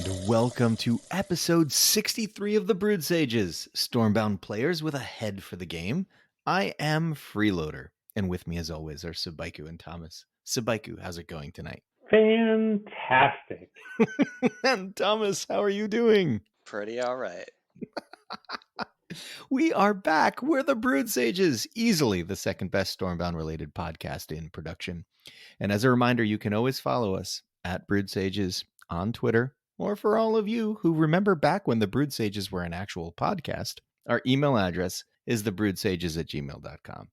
And welcome to episode 63 of the Brood Sages, Stormbound players with a head for the game. I am Freeloader, and with me as always are Subaiku and Thomas. Subaiku, how's it going tonight? Fantastic. And Thomas, how are you doing? Pretty all right. We are back. We're the Brood Sages, easily the second best Stormbound related podcast in production. And as a reminder, you can always follow us at Brood Sages on Twitter, or for all of you who remember back when the Brood Sages were an actual podcast, our email address is thebroodsages@gmail.com.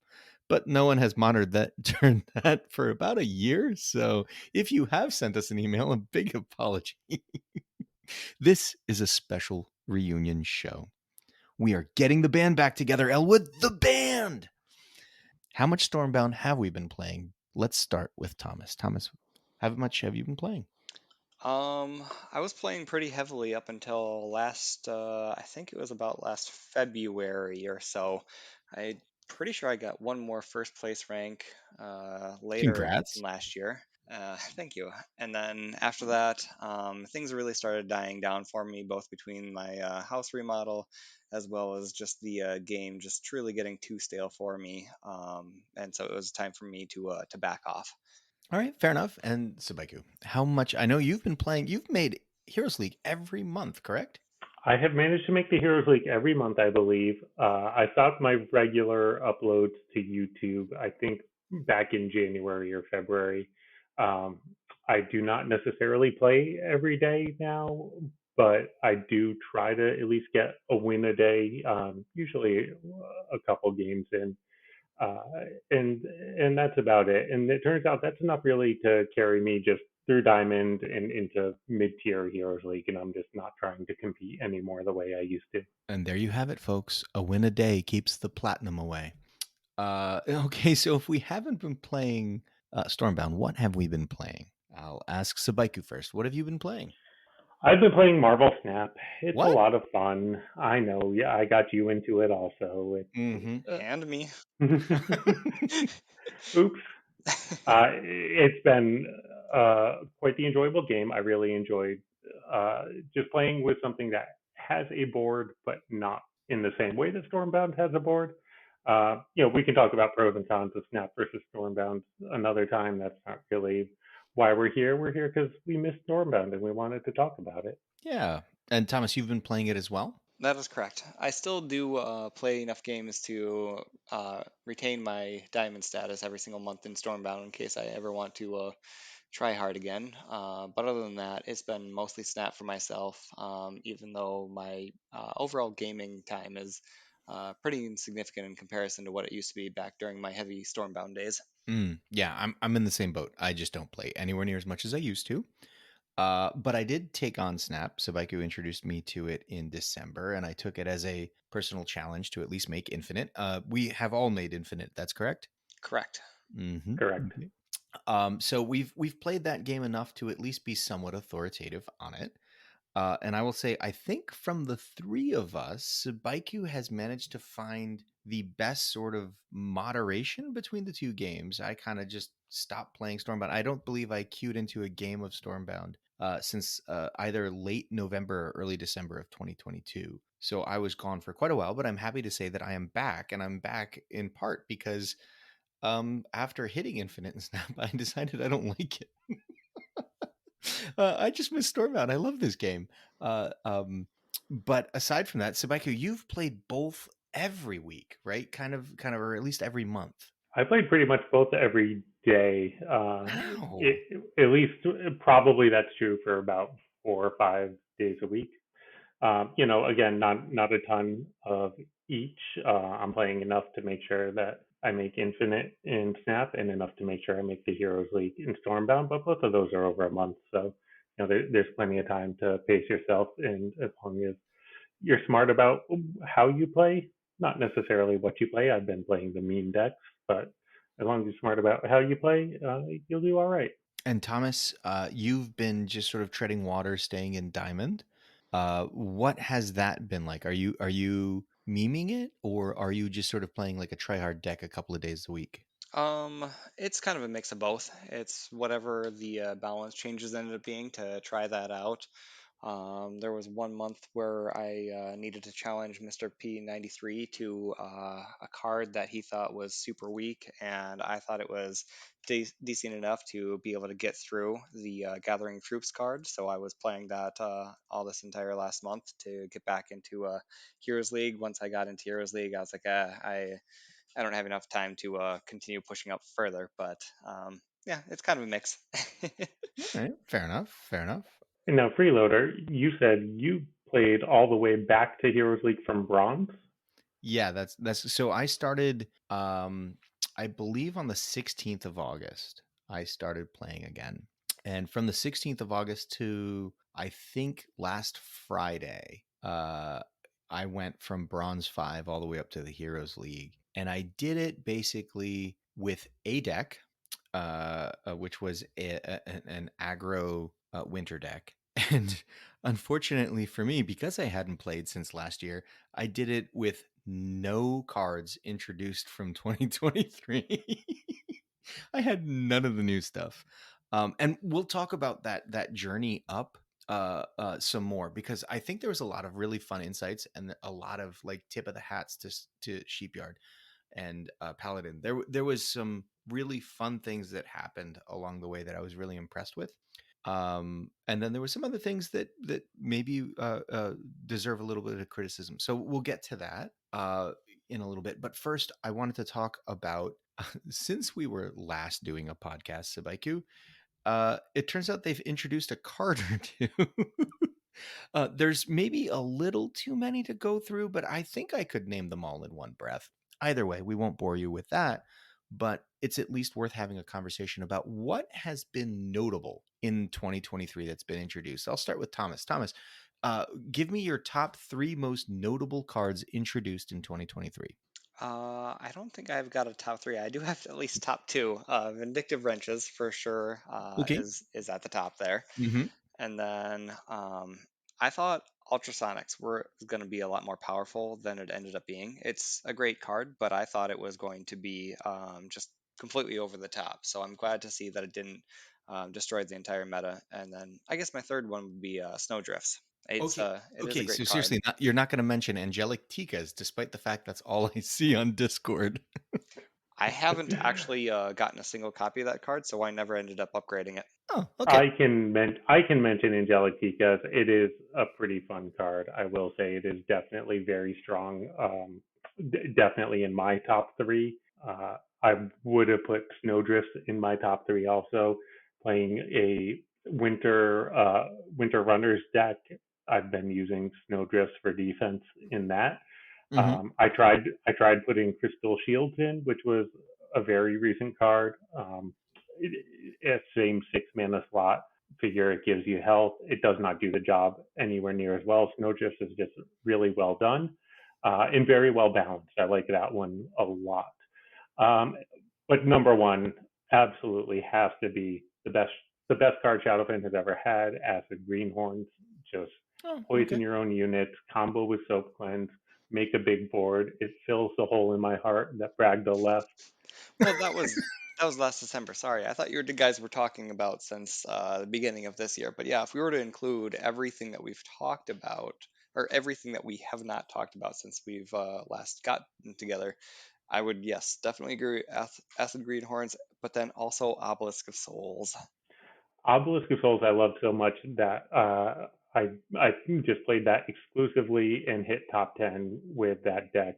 But no one has monitored that for about a year. So if you have sent us an email, a big apology. This is a special reunion show. We are getting the band back together, Elwood, the band! How much Stormbound have we been playing? Let's start with Thomas. Thomas, how much have you been playing? I was playing pretty heavily up until I think it was about last February or so. I'm pretty sure I got one more first place rank later Congrats. in last year. Thank you. And then after that, things really started dying down for me, both between my house remodel as well as just the game just truly getting too stale for me. And so it was time for me to back off. All right, fair enough. And Subaiku, how much? I know you've been playing. You've made Heroes League every month, correct? I have managed to make the Heroes League every month, I believe. I stopped my regular uploads to YouTube, I think, back in January or February. Um, I do not necessarily play every day now, but I do try to at least get a win a day, usually a couple games in. uh, and that's about it. And it turns out that's enough really to carry me just through Diamond and into mid-tier Heroes League, and I'm just not trying to compete anymore the way I used to. And there you have it, folks. A win a day keeps the platinum away. Okay, so if we haven't been playing Stormbound, what have we been playing? I'll ask Subaiku first. What have you been playing? I've been playing Marvel Snap. It's a What? lot of fun. I know. Yeah, I got you into it also. Mm-hmm. And me. Oops. It's been quite the enjoyable game. I really enjoyed just playing with something that has a board, but not in the same way that Stormbound has a board. We can talk about pros and cons of Snap versus Stormbound another time. That's not really why we're here. We're here because we missed Stormbound and we wanted to talk about it. Yeah. And Thomas, you've been playing it as well? That is correct. I still do play enough games to retain my diamond status every single month in Stormbound in case I ever want to try hard again. But other than that, it's been mostly Snap for myself, even though my overall gaming time is pretty insignificant in comparison to what it used to be back during my heavy Stormbound days. Yeah, I'm in the same boat. I just don't play anywhere near as much as I used to. But I did take on Snap. Subaiku introduced me to it in December, and I took it as a personal challenge to at least make Infinite. We have all made Infinite. That's correct. Correct. Mm-hmm. Correct. So we've played that game enough to at least be somewhat authoritative on it. And I will say, I think from the three of us, Subaiku has managed to find the best sort of moderation between the two games. I kind of just stopped playing Stormbound. I don't believe I queued into a game of Stormbound since either late November or early December of 2022. So I was gone for quite a while, but I'm happy to say that I am back, and I'm back in part because after hitting Infinite and Snap, I decided I don't like it. I just miss Stormbound. I love this game. But aside from that, Subaiku, you've played both every week, right? Kind of, or at least every month. I played pretty much both every day. Wow. At least, probably that's true for about 4 or 5 days a week. Again, not a ton of each. I'm playing enough to make sure that I make Infinite in Snap, and enough to make sure I make the Heroes League in Stormbound. But both of those are over a month, so there's plenty of time to pace yourself. And as long as you're smart about how you play, not necessarily what you play. I've been playing the meme decks, but as long as you're smart about how you play, you'll do all right. And Thomas, you've been just sort of treading water, staying in Diamond. What has that been like? Are you memeing it, or are you just sort of playing like a tryhard deck a couple of days a week? It's kind of a mix of both. It's whatever the balance changes ended up being to try that out. There was one month where I needed to challenge Mr. P93 to a card that he thought was super weak, and I thought it was decent enough to be able to get through the Gathering Troops card. So I was playing that all this entire last month to get back into Heroes League. Once I got into Heroes League, I was like, I don't have enough time to continue pushing up further. But yeah, it's kind of a mix. All right, fair enough. Fair enough. And now, Freeloader, you said you played all the way back to Heroes League from bronze. Yeah, that's so I started I believe on the 16th of August I started playing again. And from the 16th of August to I think last Friday, I went from bronze 5 all the way up to the Heroes League. And I did it basically with a deck, which was an aggro winter deck. And unfortunately for me, because I hadn't played since last year, I did it with no cards introduced from 2023. I had none of the new stuff. And we'll talk about that journey up some more, because I think there was a lot of really fun insights and a lot of like tip of the hats to Sheepyard and Paladin. There was some really fun things that happened along the way that I was really impressed with. And then there were some other things that maybe deserve a little bit of criticism. So we'll get to that in a little bit. But first, I wanted to talk about since we were last doing a podcast, Subaiku, it turns out they've introduced a card or two. There's maybe a little too many to go through, but I think I could name them all in one breath. Either way, we won't bore you with that, but it's at least worth having a conversation about what has been notable in 2023 that's been introduced. I'll start with Thomas. Thomas, give me your top 3 most notable cards introduced in 2023. I don't think I've got a top three. I do have at least top two. Vindictive Wrenches for sure Okay. is at the top there. Mm-hmm. And then I thought Ultrasonics were going to be a lot more powerful than it ended up being. It's a great card, but I thought it was going to be just completely over the top. So I'm glad to see that it didn't destroy the entire meta. And then I guess my third one would be Snowdrifts. Okay. It is a Okay. great So card. seriously, you're not going to mention Angelic Tikas, despite the fact that's all I see on Discord. I haven't actually gotten a single copy of that card, so I never ended up upgrading it. Oh, okay. I can mention Angelic because it is a pretty fun card. I will say it is definitely very strong. Definitely in my top three. I would have put Snowdrifts in my top three also. Playing a winter runners deck, I've been using Snowdrifts for defense in that. Mm-hmm. I tried putting Crystal Shields in, which was a very recent card. Same 6 mana slot. Figure it gives you health. It does not do the job anywhere near as well. Snowdrift is just really well done and very well balanced. I like that one a lot. Um, but number one absolutely has to be the best card Shadowfen has ever had. Acid Greenhorns. Just Oh, poison okay. your own units, combo with Soap Cleanse, make a big board. It fills the hole in my heart that Bragdo left. Well, that was last December. Sorry, I thought you guys were talking about since the beginning of this year. But yeah, if we were to include everything that we've talked about, or everything that we have not talked about since we've last gotten together, I would, yes, definitely agree. Acid Greenhorns, but then also Obelisk of Souls. Obelisk of Souls I love so much that I just played that exclusively and hit top 10 with that deck,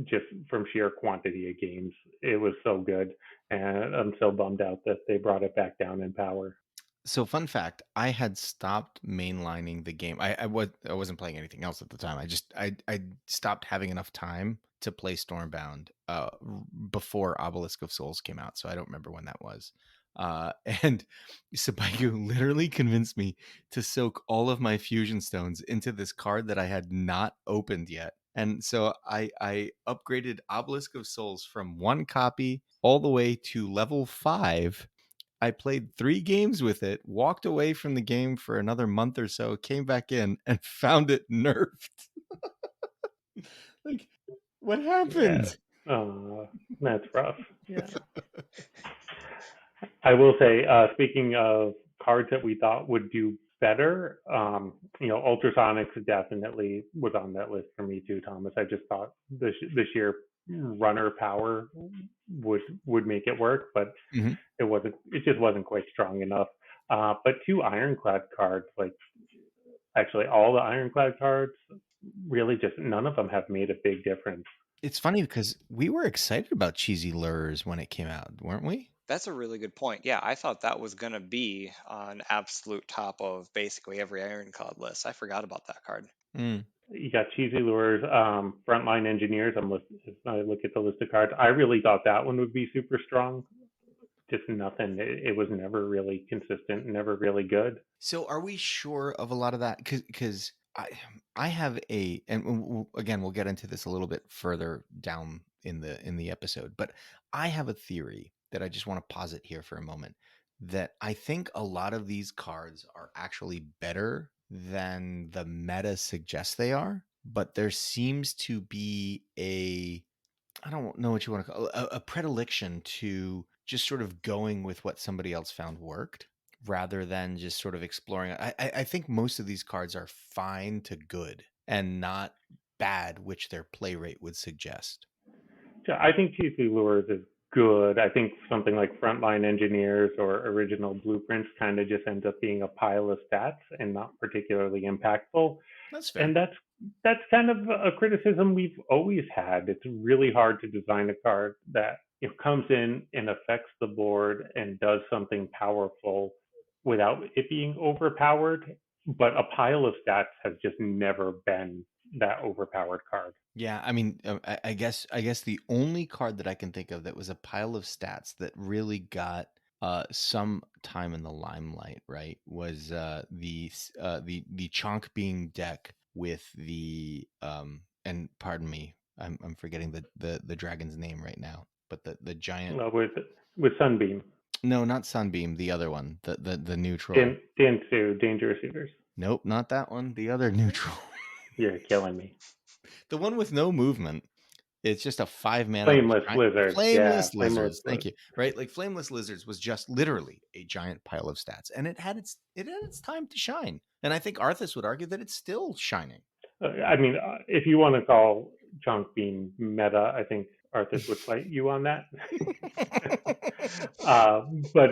just from sheer quantity of games. It was so good, and I'm so bummed out that they brought it back down in power. So, fun fact: I had stopped mainlining the game. I wasn't playing anything else at the time. I stopped having enough time to play Stormbound before Obelisk of Souls came out. So I don't remember when that was. And Subaiku literally convinced me to soak all of my fusion stones into this card that I had not opened yet. And so I upgraded Obelisk of Souls from 1 copy all the way to level 5. I played 3 games with it, walked away from the game for another month or so, came back in and found it nerfed. Like, what Yeah, happened? that's rough. Yeah, I will say, speaking of cards that we thought would do better. Ultrasonics definitely was on that list for me too, Thomas. I just thought the sheer runner power would make it work, but Mm-hmm. it wasn't. It just wasn't quite strong enough. But two ironclad cards, like actually all the ironclad cards, really just none of them have made a big difference. It's funny because we were excited about Cheesy Lures when it came out, weren't we? That's a really good point. Yeah, I thought that was going to be an absolute top of basically every Ironclad list. I forgot about that card. Mm. You got Cheesy Lures, Frontline Engineers. I look at the list of cards. I really thought that one would be super strong. Just nothing. It was never really consistent, never really good. So are we sure of a lot of that? Because I have again, we'll get into this a little bit further down in the episode, but I have a theory that I just want to posit here for a moment, that I think a lot of these cards are actually better than the meta suggests they are, but there seems to be I don't know what you want to call a predilection to just sort of going with what somebody else found worked rather than just sort of exploring. I think most of these cards are fine to good and not bad, which their play rate would suggest. Yeah, I think Cheesy Lures is good. I think something like Frontline Engineers or Original Blueprints kind of just ends up being a pile of stats and not particularly impactful. That's fair. And that's kind of a criticism we've always had. It's really hard to design a card that comes in and affects the board and does something powerful without it being overpowered. But a pile of stats has just never been that overpowered card. Yeah, I mean, I guess the only card that I can think of that was a pile of stats that really got some time in the limelight, right, was the Chonk Being deck with the and pardon me, I'm forgetting the dragon's name right now, but the giant. With Sunbeam. No, not Sunbeam, the other one, the neutral. Dansu, Dangerous Eaters. Nope, not that one. The other neutral. You're killing me. The one with no movement. It's just a 5-mana Flameless Lizards. Yeah, Flameless Flameless Lizards. Thank you. Right, like Flameless Lizards was just literally a giant pile of stats, and it had its time to shine. And I think Arthas would argue that it's still shining. I mean, if you want to call Chunk being meta, I think Arthas would fight you on that. But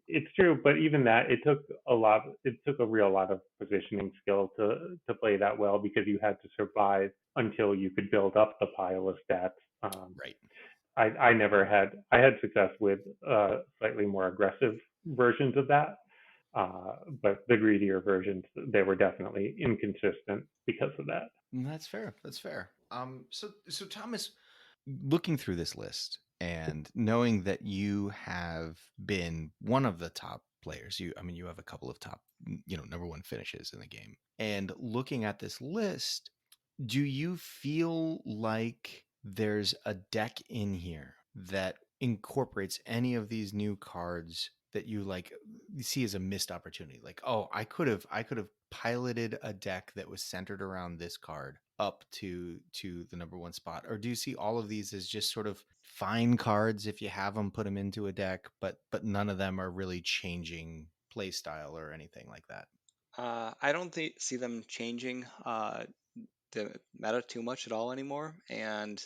it's true. But even that, it took a lot. It took a real lot of positioning skill to play that well, because you had to survive until you could build up the pile of stats. Right. I had success with slightly more aggressive versions of that. But the greedier versions, they were definitely inconsistent because of that. That's fair. That's fair. So Thomas, looking through this list and knowing that you have been one of the top players, you have a couple of top, number one finishes in the game. And looking at this list, do you feel like there's a deck in here that incorporates any of these new cards that you see as a missed opportunity? Like, oh, I could have piloted a deck that was centered around this card up to the number one spot? Or do you see all of these as just sort of fine cards? If you have them, put them into a deck, but none of them are really changing play style or anything like that? I don't see them changing the meta too much at all anymore. And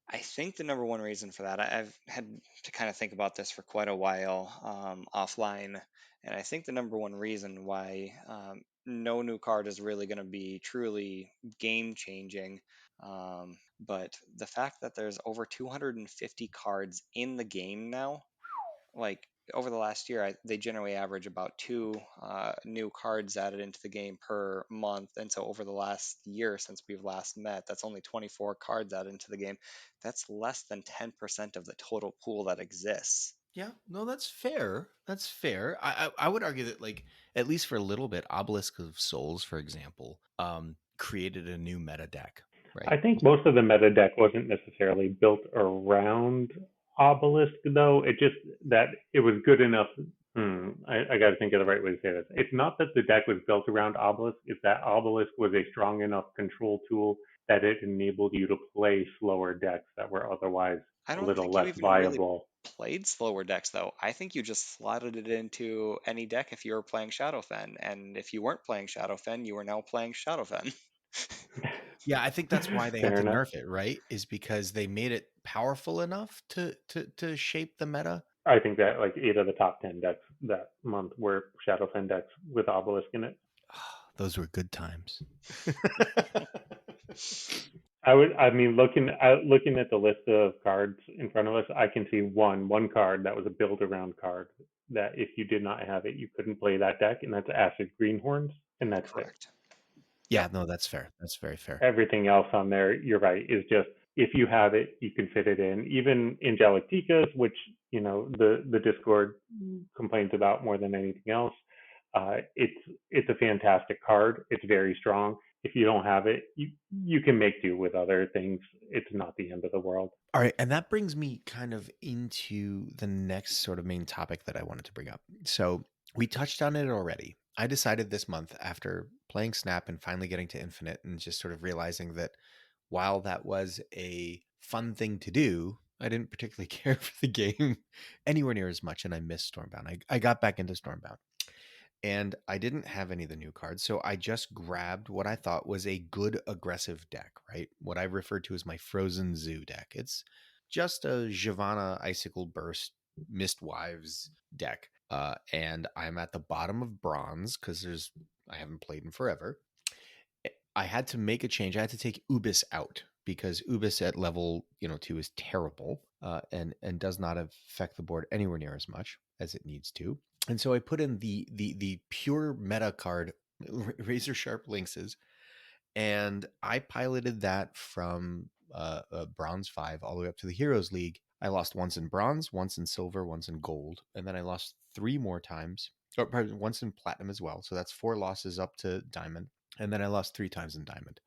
I think the number one reason for that, I've had to kind of think about this for quite a while offline. And I think the number one reason why no new card is really going to be truly game changing. But the fact that there's over 250 cards in the game now, like over the last year, they generally average about two new cards added into the game per month. And so over the last year since we've last met, that's only 24 cards added into the game. That's less than 10% of the total pool that exists. Yeah, no, that's fair. That's fair. I would argue that, like, at least for a little bit, Obelisk of Souls, for example, created a new meta deck, right? I think most of the meta deck wasn't necessarily built around Obelisk, though. It just that it was good enough. I got to think of the right way to say this. It's not that the deck was built around Obelisk; it's that Obelisk was a strong enough control tool that it enabled you to play slower decks that were otherwise I a don't little think you less even really viable. played slower decks, though. I think you just slotted it into any deck if you were playing Shadowfen, and if you weren't playing Shadowfen, you were now playing Shadowfen. Yeah, I think that's why they had Fair to enough. nerf it, right? Is because they made it powerful enough to shape the meta. I think that like 8 of the top 10 decks that month were Shadowfen decks with Obelisk in it. Those were good times. I mean, looking at the list of cards in front of us, I can see one card that was a build around card that if you did not have it, you couldn't play that deck, and that's Acid Greenhorns, and that's it. Correct. Yeah, Yep. no, that's fair. That's very fair. Everything else on there, you're right, is just if you have it, you can fit it in. Even Angelic Tikas, which the Discord complains about more than anything else. It's a fantastic card. It's very strong. If you don't have it, you can make do with other things. It's not the end of the world. All right, and that brings me kind of into the next sort of main topic that I wanted to bring up. So we touched on it already. I decided this month after playing Snap and finally getting to Infinite and just sort of realizing that while that was a fun thing to do, I didn't particularly care for the game anywhere near as much, and I missed Stormbound. I got back into Stormbound, and I didn't have any of the new cards, so I just grabbed what I thought was a good aggressive deck, right? What I refer to as my Frozen Zoo deck. It's just a Giovanna Icicle Burst Mistwives deck, and I'm at the bottom of bronze because I haven't played in forever. I had to make a change. I had to take Ubis out because Ubis at level 2 is terrible, and does not affect the board anywhere near as much as it needs to. And so I put in the pure meta card Razor Sharp Lynxes, and I piloted that from bronze 5 all the way up to the Heroes League. I lost once in bronze, once in silver, once in gold, and then I lost 3 more times, or pardon, once in platinum as well. So that's 4 losses up to diamond, and then I lost 3 times in diamond.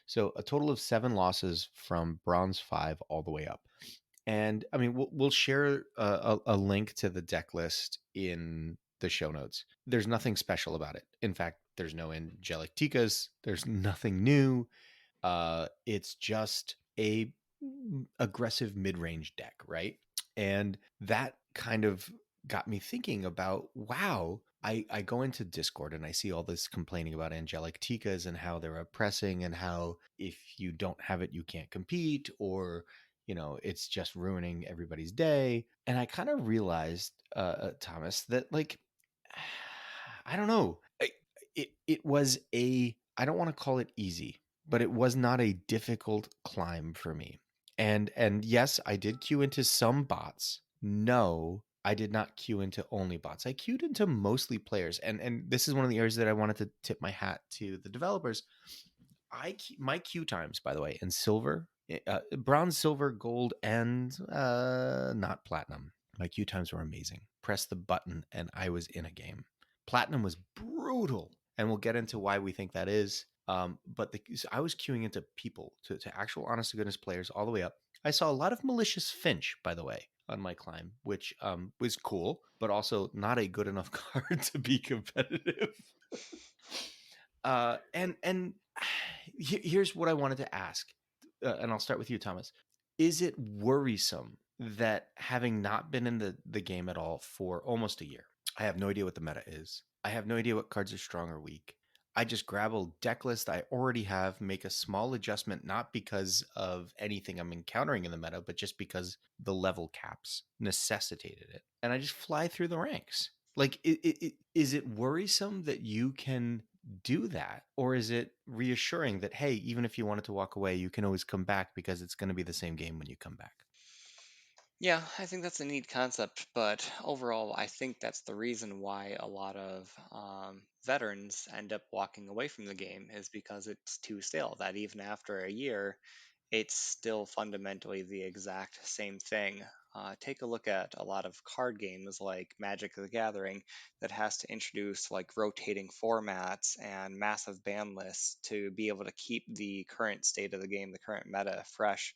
So a total of 7 losses from bronze 5 all the way up. And I mean, we'll share a link to the deck list in the show notes. There's nothing special about it. In fact, there's no Angelic Tikas. There's nothing new. It's just a aggressive mid-range deck, right? And that kind of got me thinking about, wow, I go into Discord and I see all this complaining about Angelic Tikas and how they're oppressing and how if you don't have it, you can't compete, or it's just ruining everybody's day. And I kind of realized, Thomas, that like, I don't know. It was I don't want to call it easy, but it was not a difficult climb for me. And yes, I did queue into some bots. No, I did not queue into only bots. I queued into mostly players. And this is one of the areas that I wanted to tip my hat to the developers. My queue times, by the way, in silver, bronze, silver, gold, and not platinum. My queue times were amazing. Press the button and I was in a game. Platinum was brutal, and we'll get into why we think that is. But so I was queuing into people, to actual honest to goodness players all the way up. I saw a lot of malicious Finch, by the way, on my climb, which was cool, but also not a good enough card to be competitive. And here's what I wanted to ask, and I'll start with you, Thomas. Is it worrisome that having not been in the game at all for almost a year, I have no idea what the meta is. I have no idea what cards are strong or weak. I just grab a deck list I already have, make a small adjustment, not because of anything I'm encountering in the meta, but just because the level caps necessitated it. And I just fly through the ranks. Like, is it worrisome that you can do that? Or is it reassuring that, hey, even if you wanted to walk away, you can always come back because it's going to be the same game when you come back? Yeah, I think that's a neat concept, but overall, I think that's the reason why a lot of veterans end up walking away from the game is because it's too stale. That even after a year, it's still fundamentally the exact same thing. Take a look at a lot of card games like Magic the Gathering that has to introduce like rotating formats and massive ban lists to be able to keep the current state of the game, the current meta fresh.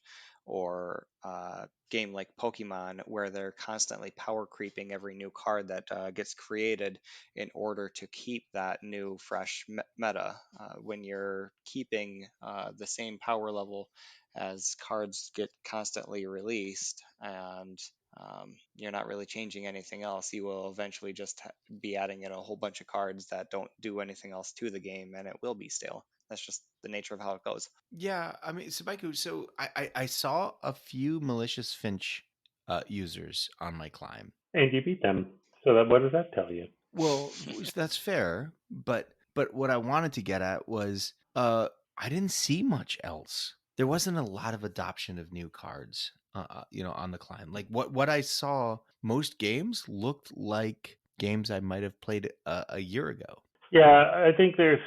or game like Pokemon, where they're constantly power creeping every new card that gets created in order to keep that new, fresh meta. When you're keeping the same power level as cards get constantly released, and you're not really changing anything else, you will eventually just be adding in a whole bunch of cards that don't do anything else to the game, and it will be stale. That's just the nature of how it goes. Yeah, I mean, Subaiku, so I saw a few malicious Finch users on my climb. And you beat them. So what does that tell you? Well, that's fair, but what I wanted to get at was I didn't see much else. There wasn't a lot of adoption of new cards, on the climb. Like what I saw, most games looked like games I might have played a year ago. Yeah, I think there's,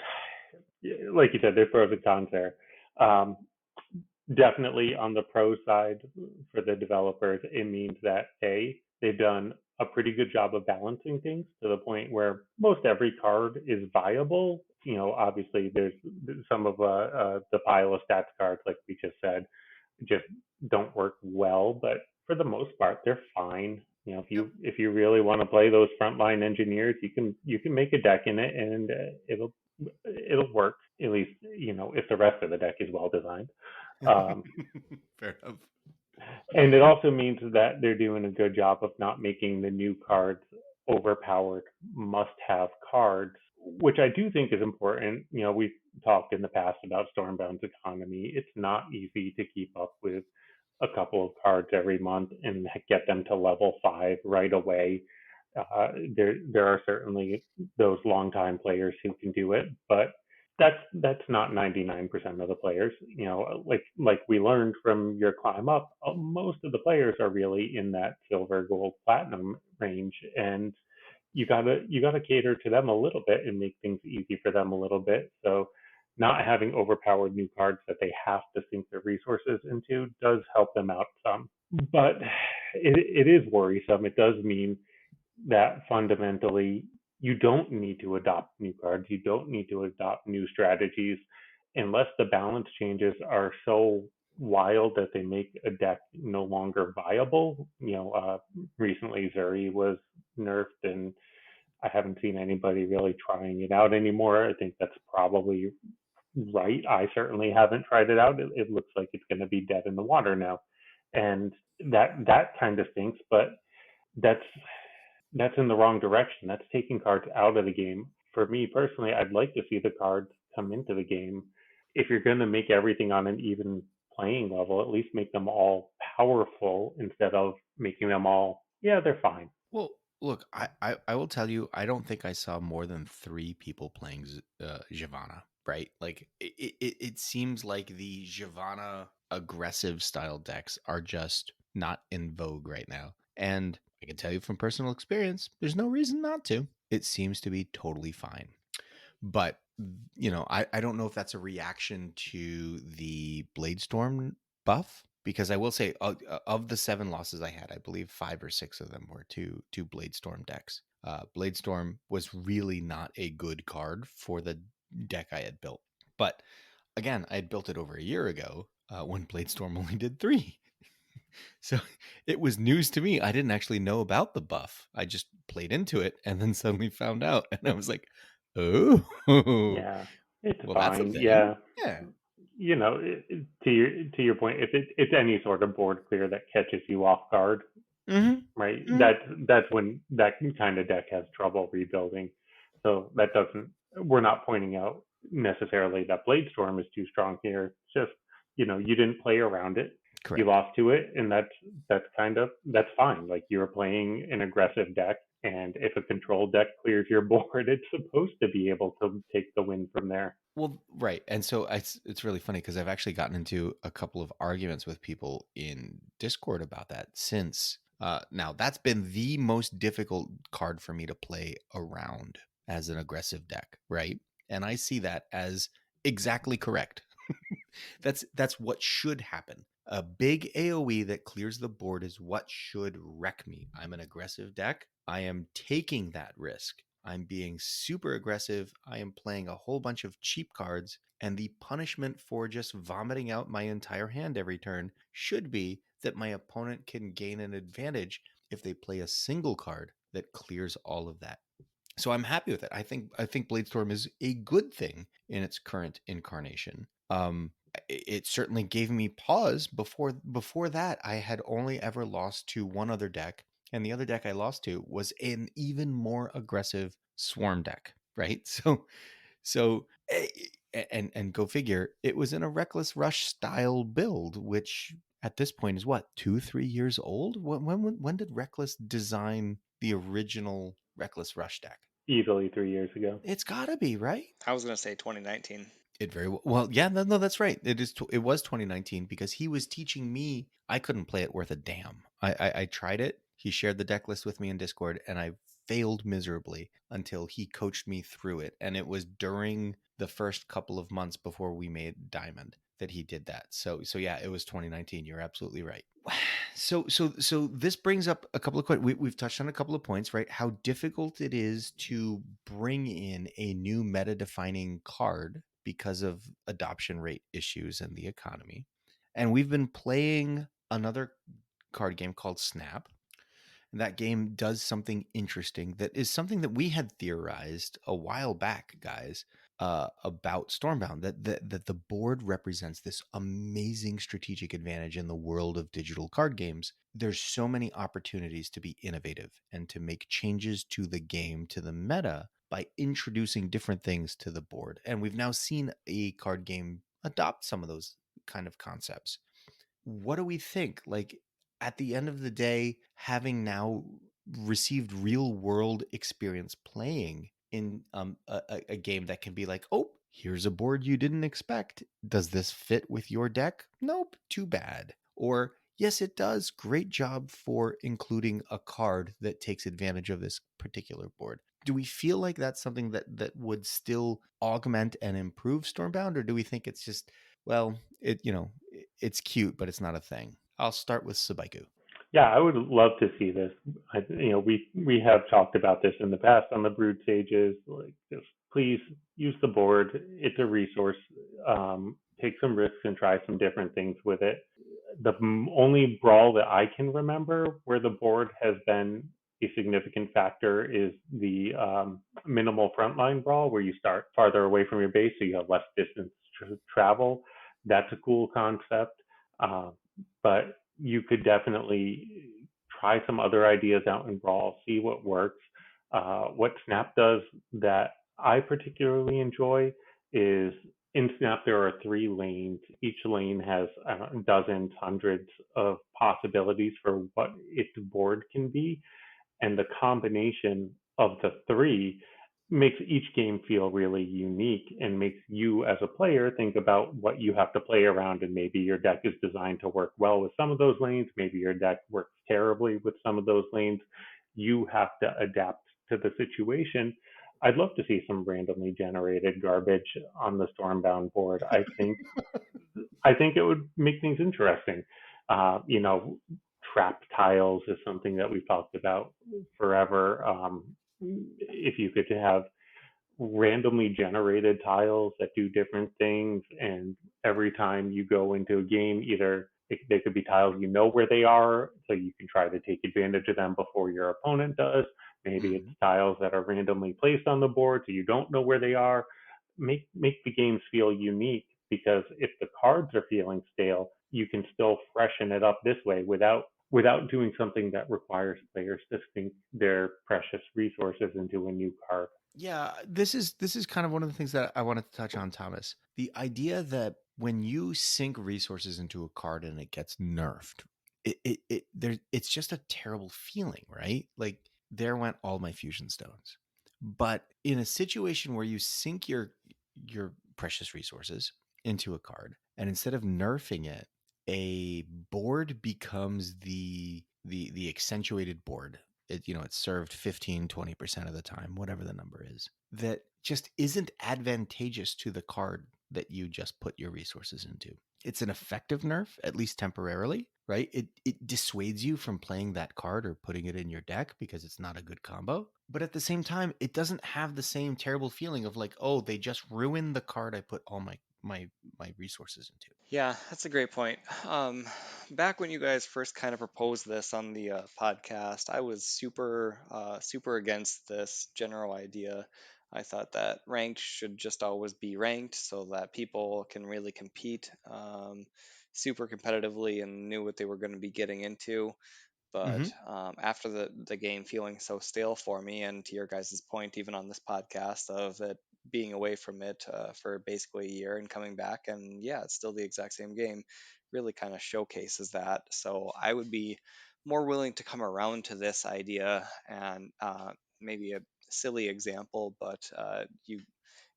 like you said, there's pros and cons there. Um, Definitely on the pro side for the developers, it means that they've done a pretty good job of balancing things to the point where most every card is viable. Obviously there's some of the pile of stats cards, like we just said, just don't work well, but for the most part, they're fine. Yep. If you really want to play those frontline engineers, you can make a deck in it, and it'll work, at least if the rest of the deck is well designed. Um, Fair enough. and it also means that they're doing a good job of not making the new cards overpowered must-have cards, which I do think is important. We've talked in the past about Stormbound's economy. It's not easy to keep up with a couple of cards every month and get them to level 5 right away. There are certainly those longtime players who can do it, but that's not 99% of the players. Like we learned from your climb up, most of the players are really in that silver, gold, platinum range, and you gotta cater to them a little bit and make things easy for them a little bit. So not having overpowered new cards that they have to sink their resources into does help them out some. But it is worrisome. It does mean that fundamentally you don't need to adopt new cards. You don't need to adopt new strategies unless the balance changes are so wild that they make a deck no longer viable. Recently Zuri was nerfed, and I haven't seen anybody really trying it out anymore. I think that's probably right. I certainly haven't tried it out. It looks like it's going to be dead in the water now, and that kind of stinks. But that's that's in the wrong direction. That's taking cards out of the game. For me personally, I'd like to see the cards come into the game. If you're going to make everything on an even playing level, at least make them all powerful instead of making them all, yeah, they're fine. Well, look, I will tell you, I don't think I saw more than 3 people playing Giovanna, right? Like, it seems like the Giovanna aggressive style decks are just not in vogue right now. And I can tell you from personal experience, there's no reason not to. It seems to be totally fine. But, I don't know if that's a reaction to the Bladestorm buff, because I will say of the 7 losses I had, I believe 5 or 6 of them were to Bladestorm decks. Bladestorm was really not a good card for the deck I had built. But again, I had built it over a year ago when Bladestorm only did 3. So it was news to me. I didn't actually know about the buff. I just played into it and then suddenly found out. And I was like, oh, Yeah, it's well, that's a fine. thing. Yeah, Yeah. To your point, if it's any sort of board clear that catches you off guard, Mm-hmm. right? Mm-hmm. That's when that kind of deck has trouble rebuilding. So that doesn't. We're not pointing out necessarily that Bladestorm is too strong here. It's just you didn't play around it. You Correct. lost to it, and that's fine. Like you're playing an aggressive deck, and if a control deck clears your board, it's supposed to be able to take the win from there. Well, right. And so it's really funny because I've actually gotten into a couple of arguments with people in Discord about that since. Now, that's been the most difficult card for me to play around as an aggressive deck, right? And I see that as exactly correct. That's what should happen. A big AoE that clears the board is what should wreck me. I'm an aggressive deck. I am taking that risk. I'm being super aggressive. I am playing a whole bunch of cheap cards. And the punishment for just vomiting out my entire hand every turn should be that my opponent can gain an advantage if they play a single card that clears all of that. So I'm happy with it. I think Bladestorm is a good thing in its current incarnation. It certainly gave me pause. Before that, I had only ever lost to one other deck, and the other deck I lost to was an even more aggressive Swarm deck. Right, and go figure, it was in a Reckless Rush style build, which at this point is what, 2-3 years old. When did Reckless design the original Reckless Rush deck? Easily 3 years ago. It's gotta be, right? I was gonna say 2019. It very well. Yeah, no, that's right. It was 2019 because he was teaching me. I couldn't play it worth a damn. I tried it. He shared the deck list with me in Discord, and I failed miserably until he coached me through it. And it was during the first couple of months before we made Diamond that he did that. So yeah, it was 2019. You're absolutely right. So this brings up a couple of questions. We've touched on a couple of points, right? How difficult it is to bring in a new meta-defining card because of adoption rate issues and the economy. And we've been playing another card game called Snap. And that game does something interesting that is something that we had theorized a while back, guys, about Stormbound, that the board represents this amazing strategic advantage in the world of digital card games. There's so many opportunities to be innovative and to make changes to the game, to the meta, by introducing different things to the board. And we've now seen a card game adopt some of those kind of concepts. What do we think? Like, at the end of the day, having now received real world experience playing in a game that can be like, oh, here's a board you didn't expect. Does this fit with your deck? Nope, too bad. Or, yes, it does. Great job for including a card that takes advantage of this particular board. Do we feel like that's something that would still augment and improve Stormbound, or do we think it's just, well, it's cute, but it's not a thing? I'll start with Subaiku. Yeah, I would love to see this. We have talked about this in the past on the Brood Sages. Like, just please use the board. It's a resource. Take some risks and try some different things with it. The only brawl that I can remember where the board has been a significant factor is the minimal frontline brawl, where you start farther away from your base, so you have less distance to travel. That's a cool concept. Uh, but you could definitely try some other ideas out in Brawl, see what works. What Snap does that I particularly enjoy is, in Snap there are 3 lanes. Each lane has dozens, hundreds of possibilities for what its board can be, and the combination of the 3 makes each game feel really unique and makes you as a player think about what you have to play around. And maybe your deck is designed to work well with some of those lanes, maybe your deck works terribly with some of those lanes. You have to adapt to the situation. I'd love to see some randomly generated garbage on the Stormbound board. I think it would make things interesting. uh, you know Trap tiles is something that we've talked about forever. If you could have randomly generated tiles that do different things, and every time you go into a game, either they could be tiles you know where they are, so you can try to take advantage of them before your opponent does. Maybe it's tiles that are randomly placed on the board so you don't know where they are. Make the games feel unique, because if the cards are feeling stale, you can still freshen it up this way without doing something that requires players to sink their precious resources into a new card. Yeah, this is kind of one of the things that I wanted to touch on, Thomas. The idea that when you sink resources into a card and it gets nerfed, it's just a terrible feeling, right? Like, there went all my fusion stones. But in a situation where you sink your precious resources into a card, and instead of nerfing it, a board becomes the accentuated board. It's served 15-20% of the time, whatever the number is, that just isn't advantageous to the card that you just put your resources into. It's an effective nerf, at least temporarily, right? It dissuades you from playing that card or putting it in your deck because it's not a good combo. But at the same time, it doesn't have the same terrible feeling of like, oh, they just ruined the card I put all my resources into. Yeah, that's a great point. Back when you guys first kind of proposed this on the podcast, I was super against this general idea. I thought that ranked should just always be ranked so that people can really compete super competitively and knew what they were going to be getting into. But Mm-hmm. after the game feeling so stale for me, and to your guys' point, even on this podcast, of it being away from it for basically a year and coming back, and yeah, it's still the exact same game, really kind of showcases that. So I would be more willing to come around to this idea, and maybe a silly example, but you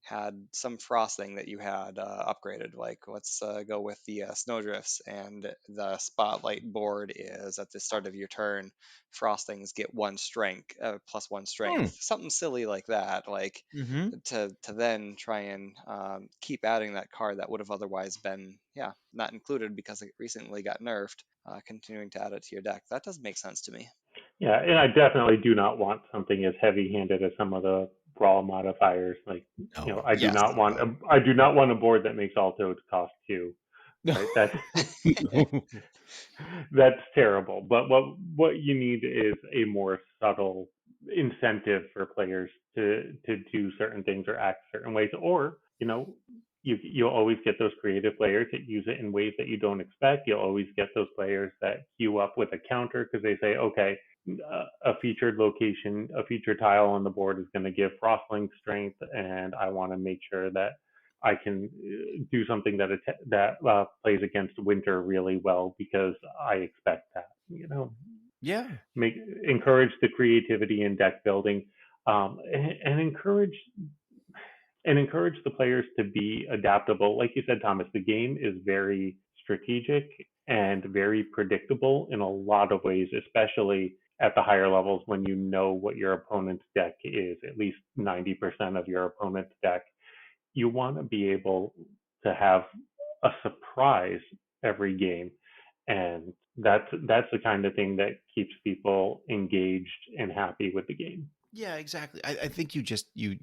had some frosting that you had upgraded. Like, let's go with the snowdrifts, and the spotlight board is at the start of your turn. Frostings get one strength, plus one strength, something silly like that. Like Mm-hmm. to then try and keep adding that card that would have otherwise been, yeah, not included because it recently got nerfed. Continuing to add it to your deck, that does make sense to me. Yeah, and I definitely do not want something as heavy-handed as some of the brawl modifiers. Like, No. I do Yes. not want No. a board that makes all toads cost 2. Right? That's No. that's terrible. But what you need is a more subtle incentive for players to do certain things or act certain ways, or you'll always get those creative players that use it in ways that you don't expect. You'll always get those players that queue up with a counter because they say, okay, a featured location, a featured tile on the board is going to give Frostling strength, and I want to make sure that I can do something that plays against Winter really well because I expect that. Yeah. Make encourage the creativity in deck building, and encourage the players to be adaptable. Like you said, Thomas, the game is very strategic and very predictable in a lot of ways, especially at the higher levels when you know what your opponent's deck is, at least 90% of your opponent's deck. You want to be able to have a surprise every game. And that's the kind of thing that keeps people engaged and happy with the game. Yeah, exactly. I think you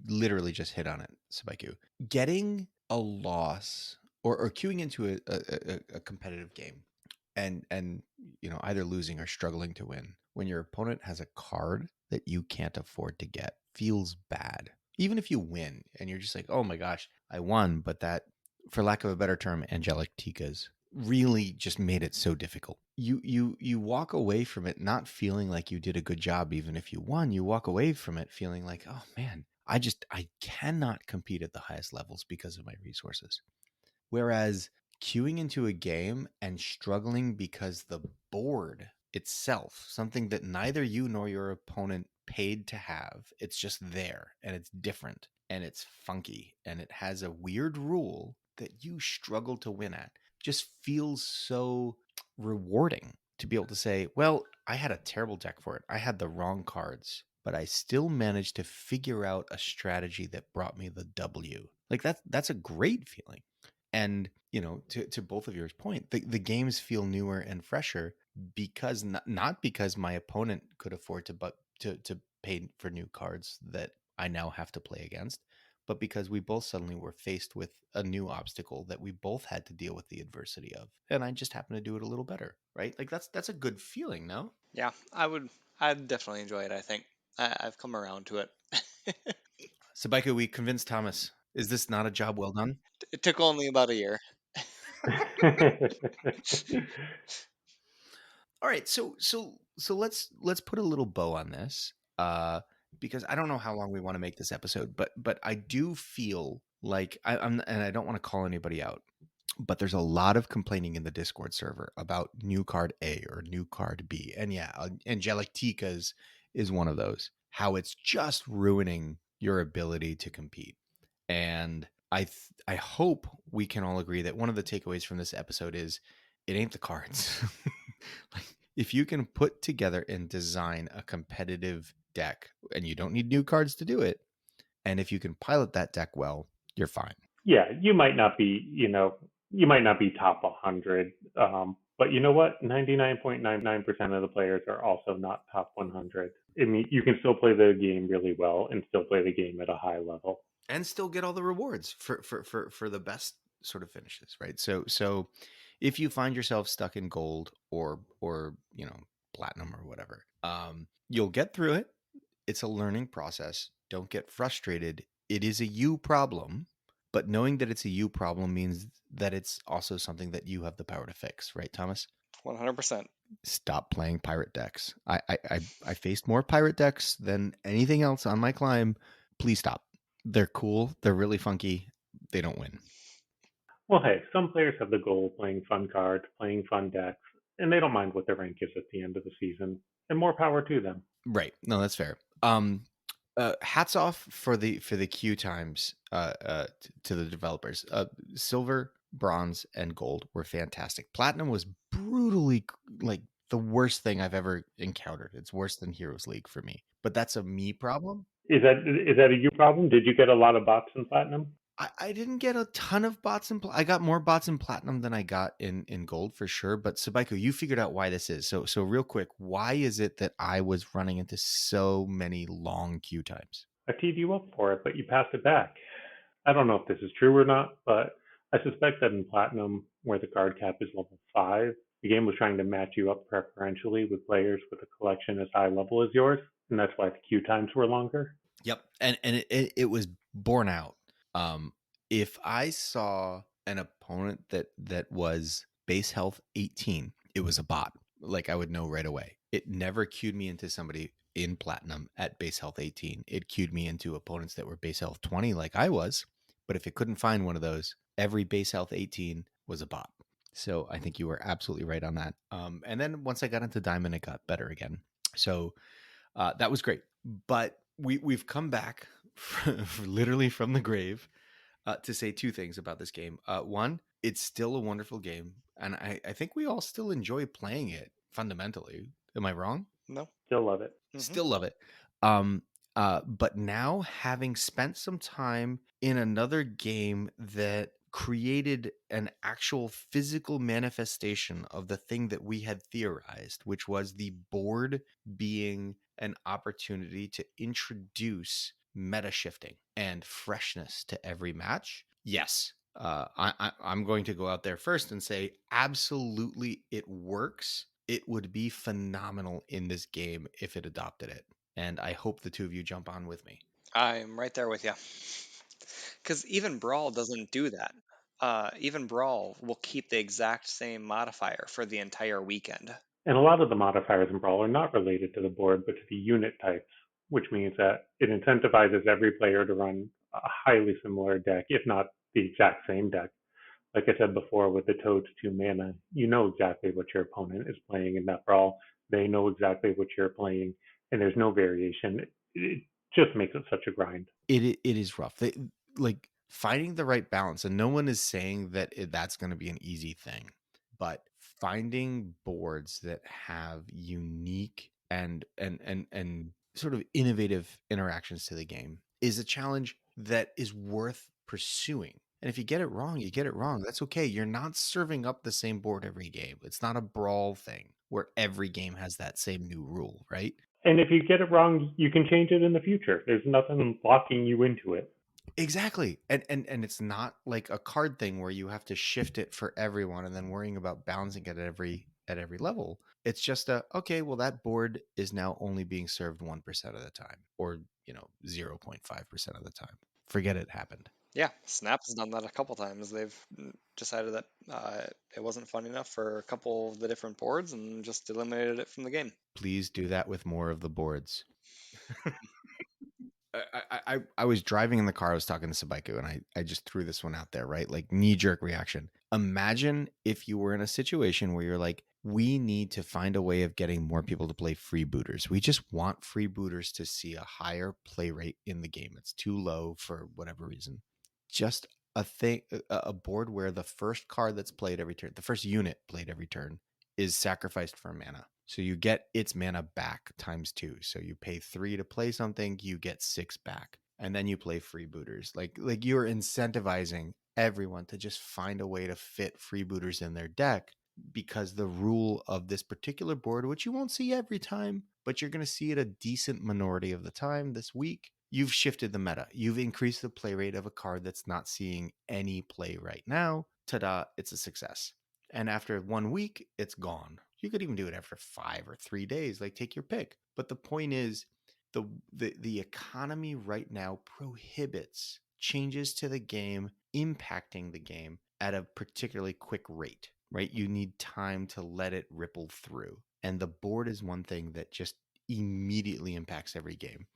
literally just hit on it, Subaiku. Getting a loss or queuing into a competitive game and either losing or struggling to win when your opponent has a card that you can't afford to get feels bad. Even if you win and you're just like, oh my gosh, I won, but that, for lack of a better term, Angelic Tikas really just made it so difficult. You walk away from it not feeling like you did a good job even if you won. You walk away from it feeling like, oh man, I cannot compete at the highest levels because of my resources. Whereas queuing into a game and struggling because the board itself, something that neither you nor your opponent paid to have, it's just there and it's different and it's funky and it has a weird rule that you struggle to win at, just feels so rewarding to be able to say, well, I had a terrible deck for it. I had the wrong cards, but I still managed to figure out a strategy that brought me the W. Like that's a great feeling. And to both of your point, the games feel newer and fresher because not because my opponent could afford to pay for new cards that I now have to play against, but because we both suddenly were faced with a new obstacle that we both had to deal with the adversity of, and I just happened to do it a little better, right? Like that's a good feeling, no? Yeah, I'd definitely enjoy it. I think I've come around to it. Sabika, we convinced Thomas. Is this not a job well done? It took only about a year. All right, so let's put a little bow on this, because I don't know how long we want to make this episode, but I do feel like I'm, and I don't want to call anybody out, but there's a lot of complaining in the Discord server about new card A or new card B, and yeah, Angelic Tikas is one of those. How it's just ruining your ability to compete, and I hope we can all agree that one of the takeaways from this episode is it ain't the cards. Like, if you can put together and design a competitive deck, and you don't need new cards to do it, and if you can pilot that deck well, you're fine. Yeah, you might not be top 100, But you know what? 99.99% of the players are also not top 100. I mean, you can still play the game really well and still play the game at a high level. And still get all the rewards for the best sort of finishes, right? So if you find yourself stuck in gold or platinum or whatever, you'll get through it. It's a learning process. Don't get frustrated. It is a you problem, but knowing that it's a you problem means that it's also something that you have the power to fix, right, Thomas? 100%. Stop playing pirate decks. I faced more pirate decks than anything else on my climb. Please stop. They're cool. They're really funky. They don't win. Well, hey, some players have the goal of playing fun cards, playing fun decks, and they don't mind what their rank is at the end of the season. And more power to them. Right. No, that's fair. Hats off for the queue times to the developers. Silver, bronze, and gold were fantastic. Platinum was brutally like the worst thing I've ever encountered. It's worse than Heroes League for me, but that's a me problem. Is that a you problem? Did you get a lot of bots in platinum? I didn't get a ton of bots in I got more bots in platinum than I got in gold for sure. But Subaiku, you figured out why this is. So real quick, why is it that I was running into so many long queue times? I teed you up for it, but you passed it back. I don't know if this is true or not, but I suspect that in platinum, where the card cap is level 5, the game was trying to match you up preferentially with players with a collection as high level as yours, and that's why the queue times were longer. Yep, and it was borne out. If I saw an opponent that was base health 18, it was a bot. Like I would know right away. It never queued me into somebody in platinum at base health 18. It queued me into opponents that were base health 20, like I was. But if it couldn't find one of those, every base health 18 was a bot. So I think you were absolutely right on that. And then once I got into diamond, it got better again. So that was great. But we've come back literally from the grave to say two things about this game. One, it's still a wonderful game, and I think we all still enjoy playing it fundamentally. Am I wrong? No. Still love it. Still love it. But now having spent some time in another game that created an actual physical manifestation of the thing that we had theorized, which was the board being an opportunity to introduce meta shifting and freshness to every match. Yes, I'm going to go out there first and say absolutely it works. It would be phenomenal in this game if it adopted it. And I hope the two of you jump on with me. I'm right there with you. Because even Brawl doesn't do that. Even Brawl will keep the exact same modifier for the entire weekend. And a lot of the modifiers in Brawl are not related to the board, but to the unit types, which means that it incentivizes every player to run a highly similar deck, if not the exact same deck. Like I said before, with the Toad's 2 mana, you know exactly what your opponent is playing in that Brawl. They know exactly what you're playing, and there's no variation. It just makes it such a grind. It is rough. Like finding the right balance, and no one is saying that that's going to be an easy thing, but finding boards that have unique and sort of innovative interactions to the game is a challenge that is worth pursuing. And if you get it wrong, you get it wrong. That's okay. You're not serving up the same board every game. It's not a brawl thing where every game has that same new rule, right? And if you get it wrong, you can change it in the future. There's nothing locking you into it. Exactly. And it's not like a card thing where you have to shift it for everyone and then worrying about balancing it at every level. It's just okay, well that board is now only being served 1% of the time or, 0.5% of the time. Forget it happened. Yeah, Snap's done that a couple times. They've decided that it wasn't fun enough for a couple of the different boards and just eliminated it from the game. Please do that with more of the boards. I was driving in the car. I was talking to Subaiku, and I just threw this one out there, right? Like knee jerk reaction. Imagine if you were in a situation where you're like, we need to find a way of getting more people to play freebooters. We just want freebooters to see a higher play rate in the game. It's too low for whatever reason. Just a board where the first card that's played every turn, the first unit played every turn, is sacrificed for mana. So you get its mana back times 2. So you pay 3 to play something, you get 6 back. And then you play freebooters. Like you're incentivizing everyone to just find a way to fit freebooters in their deck. because the rule of this particular board, which you won't see every time, but you're going to see it a decent minority of the time this week, you've shifted the meta. You've increased the play rate of a card that's not seeing any play right now. Ta-da, it's a success. And after 1 week, it's gone. You could even do it after 5 or 3 days, like take your pick. But the point is, the economy right now prohibits changes to the game impacting the game at a particularly quick rate, right? You need time to let it ripple through. And the board is one thing that just immediately impacts every game.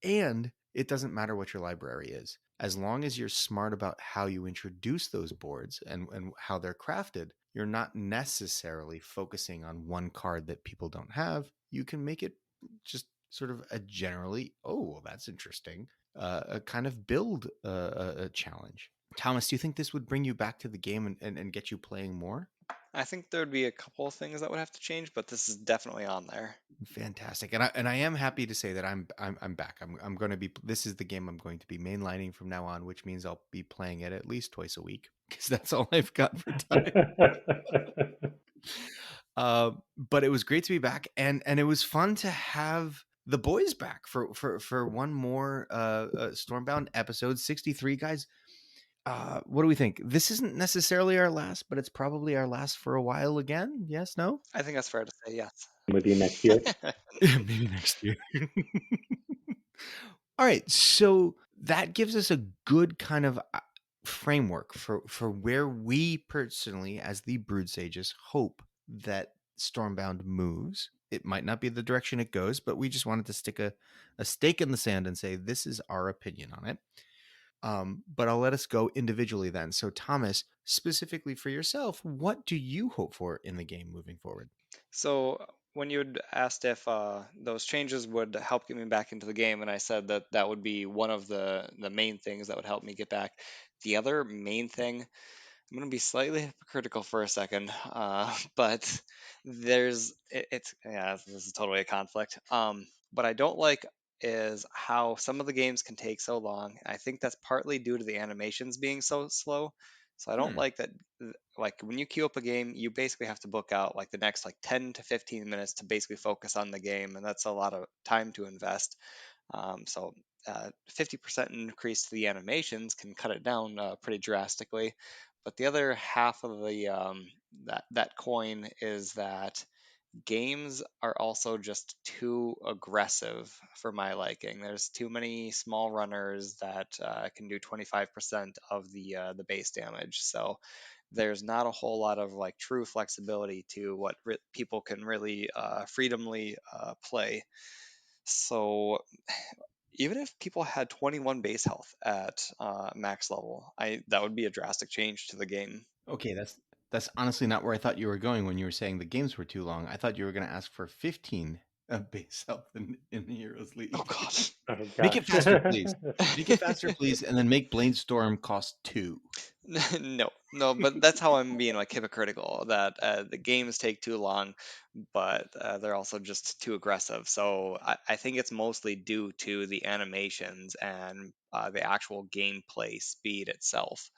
And it doesn't matter what your library is. As long as you're smart about how you introduce those boards and how they're crafted, you're not necessarily focusing on one card that people don't have. You can make it just sort of a generally, oh, well, that's interesting, a kind of build a challenge. Thomas, do you think this would bring you back to the game and get you playing more? I think there would be a couple of things that would have to change, but this is definitely on there. Fantastic, and I am happy to say that I'm back. I'm going to be. This is the game I'm going to be mainlining from now on, which means I'll be playing it at least twice a week because that's all I've got for time. But it was great to be back, and it was fun to have the boys back for one more Stormbound episode 63, guys. What do we think? This isn't necessarily our last, but it's probably our last for a while again. Yes, no? I think that's fair to say, yes. With you next year. Maybe next year. All right, so that gives us a good kind of framework for where we personally, as the Brood Sages, hope that Stormbound moves. It might not be the direction it goes, but we just wanted to stick a stake in the sand and say this is our opinion on it. But I'll let us go individually then. So, Thomas, specifically for yourself, what do you hope for in the game moving forward? So when you'd asked if those changes would help get me back into the game, and I said that that would be one of the main things that would help me get back. The other main thing, I'm going to be slightly hypocritical for a second, but it's yeah, this is totally a conflict. What I don't like is how some of the games can take so long. I think that's partly due to the animations being so slow. So I don't Hmm. like that. Like when you queue up a game, you basically have to book out like the next like 10 to 15 minutes to basically focus on the game, and that's a lot of time to invest. So 50% increase to the animations can cut it down pretty drastically. But the other half of the that coin is that games are also just too aggressive for my liking. There's too many small runners that can do 25% of the base damage. So there's not a whole lot of like true flexibility to what people can really freedomly play. So even if people had 21 base health at max level, I that would be a drastic change to the game. Okay, that's honestly not where I thought you were going when you were saying the games were too long. I thought you were going to ask for 15 base health in the Heroes Oh League. God. Oh Make it gosh. faster, please. Make it faster, please, and then make Bladestorm cost 2. No, no, but that's how I'm being like hypocritical that the games take too long, but they're also just too aggressive. So I think it's mostly due to the animations and the actual gameplay speed itself.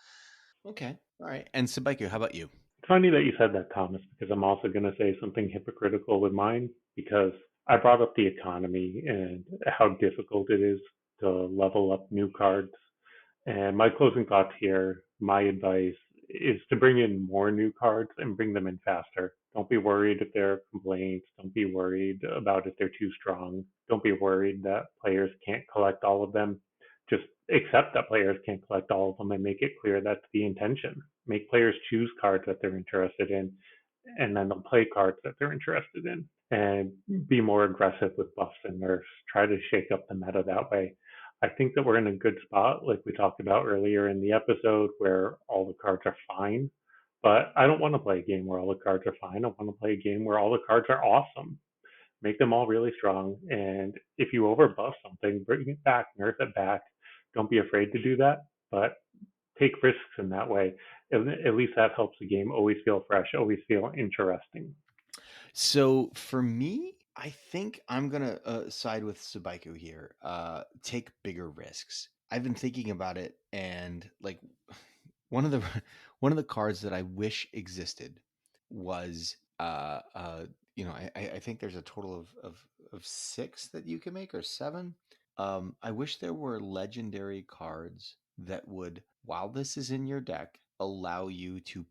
Okay, all right. And Subaiku, how about you? It's funny that you said that, Thomas, because I'm also going to say something hypocritical with mine because I brought up the economy and how difficult it is to level up new cards. And my closing thoughts here, my advice is to bring in more new cards and bring them in faster. Don't be worried if there are complaints. Don't be worried about if they're too strong. Don't be worried that players can't collect all of them. Just accept that players can't collect all of them and make it clear that's the intention. Make players choose cards that they're interested in, and then they'll play cards that they're interested in. And be more aggressive with buffs and nerfs. Try to shake up the meta that way. I think that we're in a good spot, like we talked about earlier in the episode, where all the cards are fine. But I don't want to play a game where all the cards are fine. I want to play a game where all the cards are awesome. Make them all really strong. And if you overbuff something, bring it back, nerf it back. Don't be afraid to do that, but take risks in that way. At least that helps the game always feel fresh, always feel interesting. So for me, I think I'm gonna side with Subaiku here. Take bigger risks. I've been thinking about it, and like one of the one of the cards that I wish existed was I think there's a total of 6 that you can make, or 7. I wish there were legendary cards that would, while this is in your deck, allow you to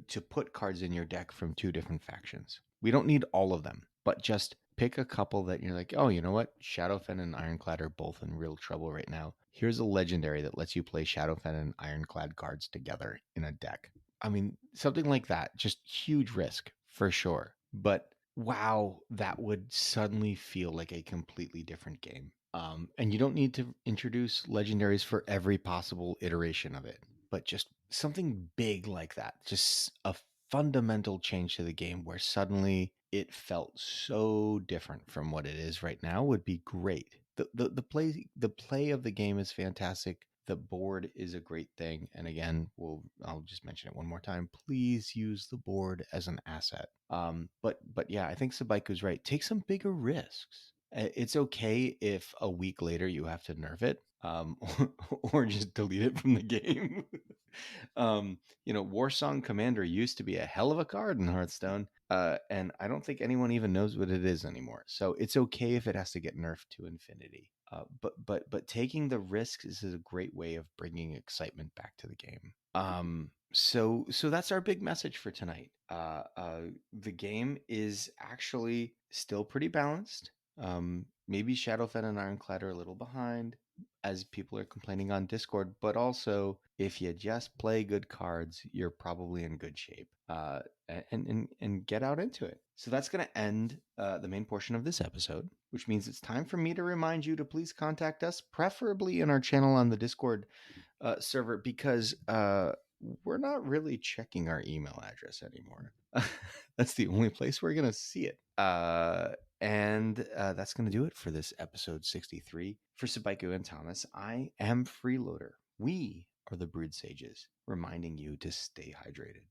to put cards in your deck from 2 different factions. We don't need all of them, but just pick a couple that you're like, oh, you know what? Shadowfen and Ironclad are both in real trouble right now. Here's a legendary that lets you play Shadowfen and Ironclad cards together in a deck. I mean, something like that, just huge risk for sure. But wow, that would suddenly feel like a completely different game. And you don't need to introduce legendaries for every possible iteration of it, but just something big like that, just a fundamental change to the game where suddenly it felt so different from what it is right now would be great. The play of the game is fantastic. The board is a great thing, and again, I'll just mention it one more time. Please use the board as an asset. But yeah, I think Subaiku's right. Take some bigger risks. It's okay if a week later you have to nerf it, or just delete it from the game. Warsong Commander used to be a hell of a card in Hearthstone, and I don't think anyone even knows what it is anymore. So it's okay if it has to get nerfed to infinity. But taking the risks is a great way of bringing excitement back to the game. So that's our big message for tonight. The game is actually still pretty balanced. Maybe Shadowfen and Ironclad are a little behind, as people are complaining on Discord, but also if you just play good cards, you're probably in good shape. And get out into it. So that's going to end the main portion of this episode, which means it's time for me to remind you to please contact us, preferably in our channel on the Discord server, because we're not really checking our email address anymore. That's the only place we're going to see it. And that's going to do it for this episode 63. For Subaiku and Thomas, I am Freeloader. We are the Brood Sages, reminding you to stay hydrated.